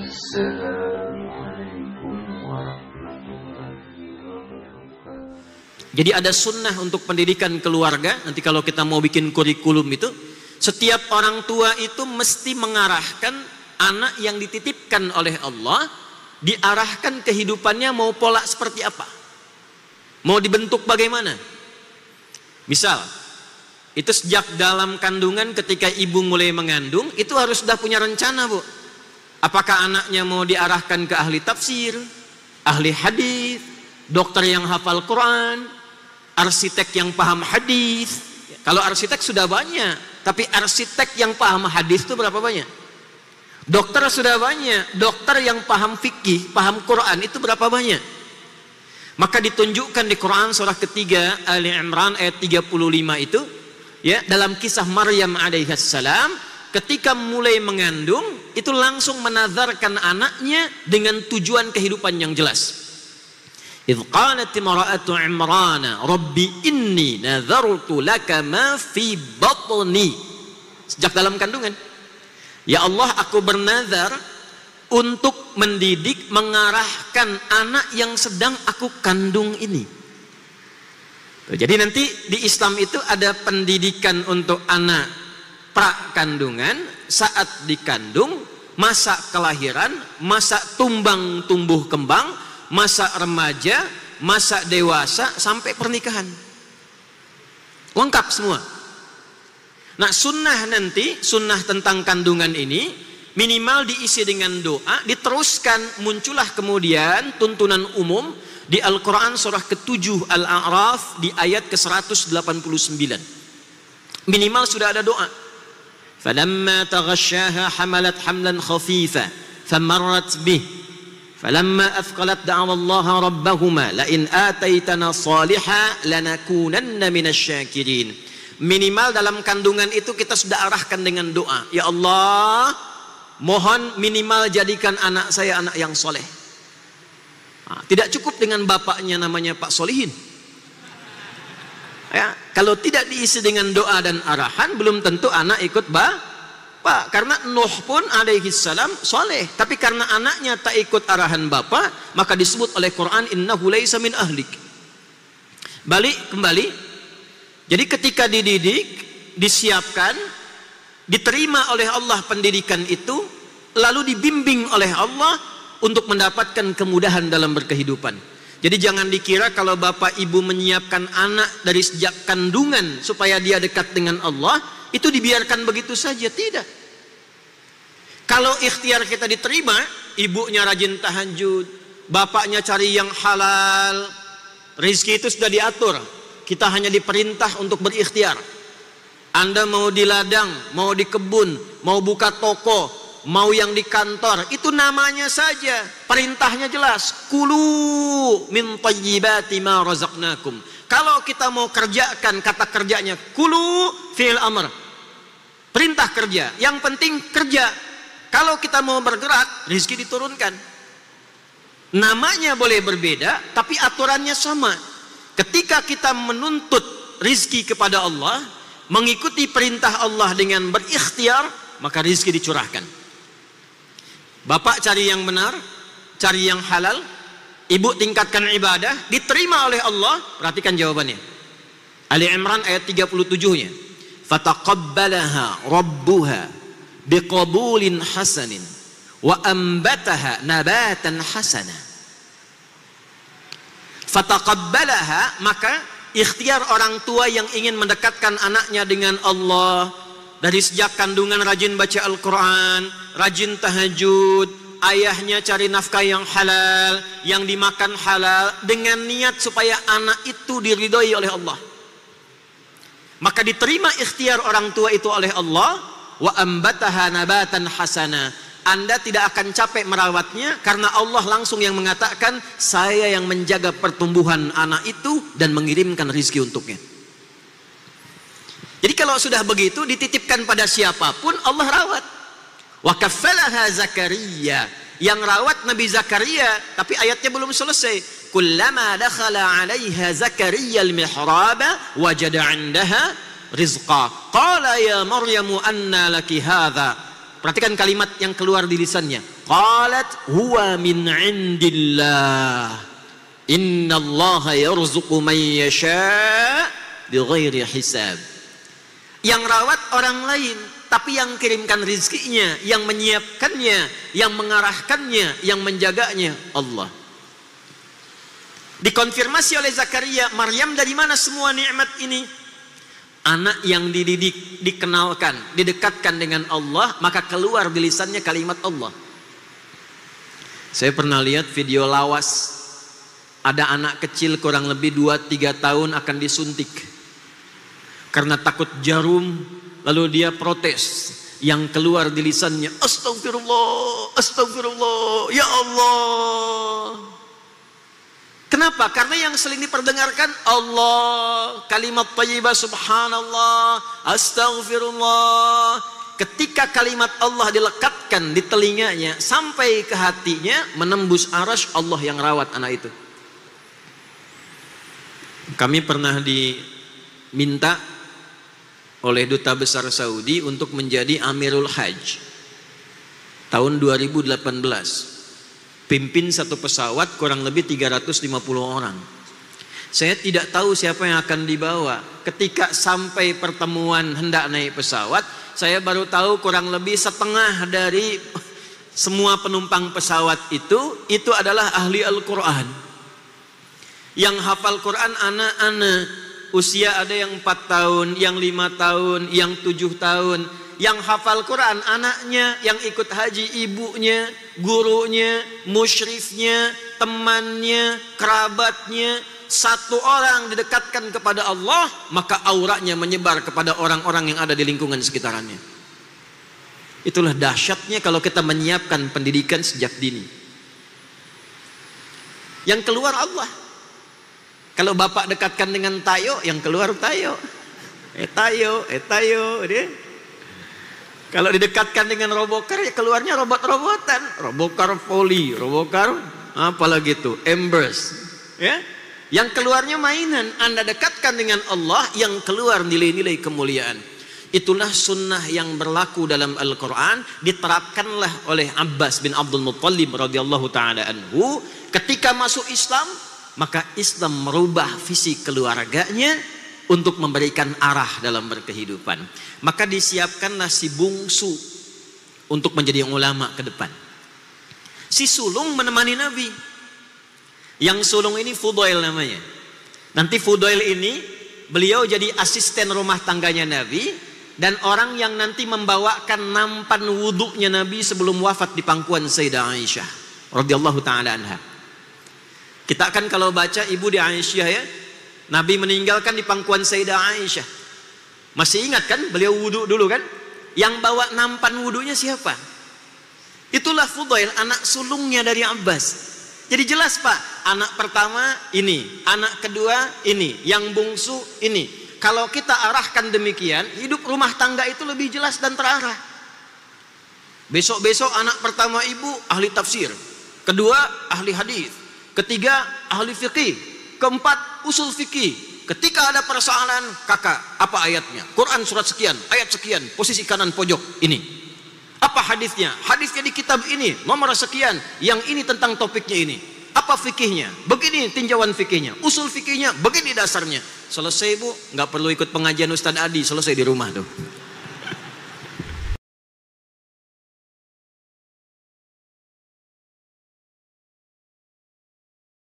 Assalamualaikum warahmatullahi wabarakatuh. Jadi ada sunnah untuk pendidikan keluarga. Nanti kalau kita mau bikin kurikulum itu, setiap orang tua itu mesti mengarahkan anak yang dititipkan oleh Allah, diarahkan kehidupannya mau pola seperti apa, mau dibentuk bagaimana. Misal, itu sejak dalam kandungan ketika ibu mulai mengandung, itu harus sudah punya rencana, Bu. Apakah anaknya mau diarahkan ke ahli tafsir, ahli hadis, dokter yang hafal Quran, arsitek yang paham hadis. Kalau arsitek sudah banyak, tapi arsitek yang paham hadis itu berapa banyak? Dokter sudah banyak, dokter yang paham fikih, paham Quran itu berapa banyak? Maka ditunjukkan di Quran surah ketiga Ali Imran ayat 35 itu, ya, dalam kisah Maryam alaihissalam, ketika mulai mengandung itu langsung menazarkan anaknya dengan tujuan kehidupan yang jelas. Idz qalat imra'atu Imran rabbi inni nazartu laka ma fi batni. Sejak dalam kandungan, ya Allah, aku bernazar untuk mendidik, mengarahkan anak yang sedang aku kandung ini. Jadi nanti di Islam itu ada pendidikan untuk anak prakandungan, saat dikandung, masa kelahiran, masa tumbang tumbuh kembang, masa remaja, masa dewasa, sampai pernikahan. Lengkap semua. Nah, sunnah nanti, sunnah tentang kandungan ini minimal diisi dengan doa, diteruskan muncullah kemudian tuntunan umum di Al-Quran surah ke-7 Al-A'raf di ayat ke-189. Minimal sudah ada doa. فَلَمَّا تَغَشَّاهَا حَمَلَتْ حَمْلًا خَفِيفًا فَمَرَّتْ بِهِ فَلَمَّا أَثْقَلَتْ دَعَوَا اللَّهَ رَبَّهُمَا لَئِنْ آتَيْتَنَا صَالِحًا لَنَكُونَنَّ مِنَ الشَّاكِرِينَ. Minimal dalam kandungan itu kita sudah arahkan dengan doa. Ya Allah, mohon minimal jadikan anak saya anak yang soleh. Nah, tidak cukup dengan bapaknya namanya Pak Solihin. Ya, kalau tidak diisi dengan doa dan arahan, belum tentu anak ikut bapak. Karena Nuh pun alaihi salam soleh, tapi karena anaknya tak ikut arahan bapak, maka disebut oleh Quran innahu laisa min ahlik. Balik kembali. Jadi ketika dididik, disiapkan, diterima oleh Allah pendidikan itu, lalu dibimbing oleh Allah untuk mendapatkan kemudahan dalam berkehidupan. Jadi jangan dikira kalau bapak ibu menyiapkan anak dari sejak kandungan supaya dia dekat dengan Allah, itu dibiarkan begitu saja. Tidak. Kalau ikhtiar kita diterima, ibunya rajin tahajud, bapaknya cari yang halal, rezeki itu sudah diatur. Kita hanya diperintah untuk berikhtiar. Anda mau di ladang, mau di kebun, mau buka toko, mau yang di kantor, itu namanya saja, perintahnya jelas, kulu min thayyibati ma razaqnakum. Kalau kita mau kerjakan, kata kerjanya kulu fi'il amr, perintah kerja, yang penting kerja. Kalau kita mau bergerak, rezeki diturunkan. Namanya boleh berbeda, tapi aturannya sama. Ketika kita menuntut rezeki kepada Allah, mengikuti perintah Allah dengan berikhtiar, maka rezeki dicurahkan. Bapak cari yang benar, cari yang halal, ibu tingkatkan ibadah, diterima oleh Allah. Perhatikan jawabannya. Ali Imran ayat 37-nya. Fataqabbalaha rabbuha biqabulin hasanin wa ambataha nabatan hasana. Fataqabbalaha, maka ikhtiar orang tua yang ingin mendekatkan anaknya dengan Allah, dari sejak kandungan rajin baca Al-Quran, rajin tahajud, ayahnya cari nafkah yang halal, yang dimakan halal, dengan niat supaya anak itu diridhoi oleh Allah. Maka diterima ikhtiar orang tua itu oleh Allah. Wa ambataha nabatan hasana. Anda tidak akan capek merawatnya, karena Allah langsung yang mengatakan, saya yang menjaga pertumbuhan anak itu dan mengirimkan rezeki untuknya. Jadi kalau sudah begitu, dititipkan pada siapapun, Allah rawat. Wa kaffalaha Zakaria, yang rawat Nabi Zakaria, tapi ayatnya belum selesai. Kullama dakhala 'alaiha Zakaria al-mihraba wajada 'indaha rizqa. Qala ya Maryamu anna laki hadha? Perhatikan kalimat yang keluar di lisannya. Qalat huwa min indillah. Innallaha yarzuqu man yasha' bighairi hisab. Yang rawat orang lain, tapi yang kirimkan rizkinya, yang menyiapkannya, yang mengarahkannya, yang menjaganya Allah. Dikonfirmasi oleh Zakaria, Maryam dari mana semua nikmat ini? Anak yang dididik, dikenalkan, didekatkan dengan Allah, maka keluar di lisannya kalimat Allah. Saya pernah lihat video lawas. Ada anak kecil kurang lebih 2-3 tahun akan disuntik. Karena takut jarum, lalu dia protes. Yang keluar di lisannya, astagfirullah, astagfirullah, ya Allah. Kenapa? Karena yang sering diperdengarkan Allah, kalimat thayyibah, subhanallah, astaghfirullah. Ketika kalimat Allah dilekatkan di telinganya sampai ke hatinya, menembus arasy, Allah yang rawat anak itu. Kami pernah diminta oleh Duta Besar Saudi untuk menjadi Amirul Hajj tahun 2018. Pimpin satu pesawat kurang lebih 350 orang. Saya tidak tahu siapa yang akan dibawa. Ketika sampai pertemuan hendak naik pesawat, saya baru tahu kurang lebih setengah dari semua penumpang pesawat itu adalah ahli Al-Quran. Yang hafal Quran anak-anak. Usia ada yang 4 tahun, yang 5 tahun, yang 7 tahun. Yang hafal Quran anaknya, yang ikut haji ibunya, gurunya, musyrifnya, temannya, kerabatnya. Satu orang didekatkan kepada Allah, maka auranya menyebar kepada orang-orang yang ada di lingkungan sekitarnya. Itulah dahsyatnya kalau kita menyiapkan pendidikan sejak dini. Yang keluar Allah. Kalau bapak dekatkan dengan tayo, yang keluar tayo. Tayo, dia. Kalau didekatkan dengan robokar, ya keluarnya robot-robotan. Robokar volley, robokar apalagi itu, embers. Ya, yang keluarnya mainan. Anda dekatkan dengan Allah, yang keluar nilai-nilai kemuliaan. Itulah sunnah yang berlaku dalam Al-Quran. Diterapkanlah oleh Abbas bin Abdul Muttalib radhiyallahu taala anhu. Ketika masuk Islam, maka Islam merubah visi keluarganya untuk memberikan arah dalam berkehidupan. Maka disiapkanlah si bungsu untuk menjadi ulama ke depan. Si sulung menemani Nabi. Yang sulung ini Fudail namanya. Nanti Fudail ini beliau jadi asisten rumah tangganya Nabi dan orang yang nanti membawakan nampan wudhunya Nabi sebelum wafat di pangkuan Sayyidah Aisyah radhiyallahu taala anha. Kita akan kalau baca ibu di Aisyah ya, Nabi meninggalkan di pangkuan Sayyidah Aisyah. Masih ingat kan beliau wudhu dulu kan? Yang bawa nampan wudhunya siapa? Itulah Fudail, anak sulungnya dari Abbas. Jadi jelas Pak, anak pertama ini, anak kedua ini, yang bungsu ini. Kalau kita arahkan demikian, hidup rumah tangga itu lebih jelas dan terarah. Besok-besok anak pertama ibu ahli tafsir, kedua ahli hadis, ketiga ahli fikih, keempat usul fikih. Ketika ada persoalan, kakak, apa ayatnya? Quran surat sekian, ayat sekian, posisi kanan pojok ini. Apa hadisnya? Hadisnya di kitab ini, nomor sekian, yang ini tentang topiknya ini. Apa fikihnya? Begini tinjauan fikihnya. Usul fikihnya, begini dasarnya. Selesai bu, nggak perlu ikut pengajian Ustadz Adi, selesai di rumah tuh.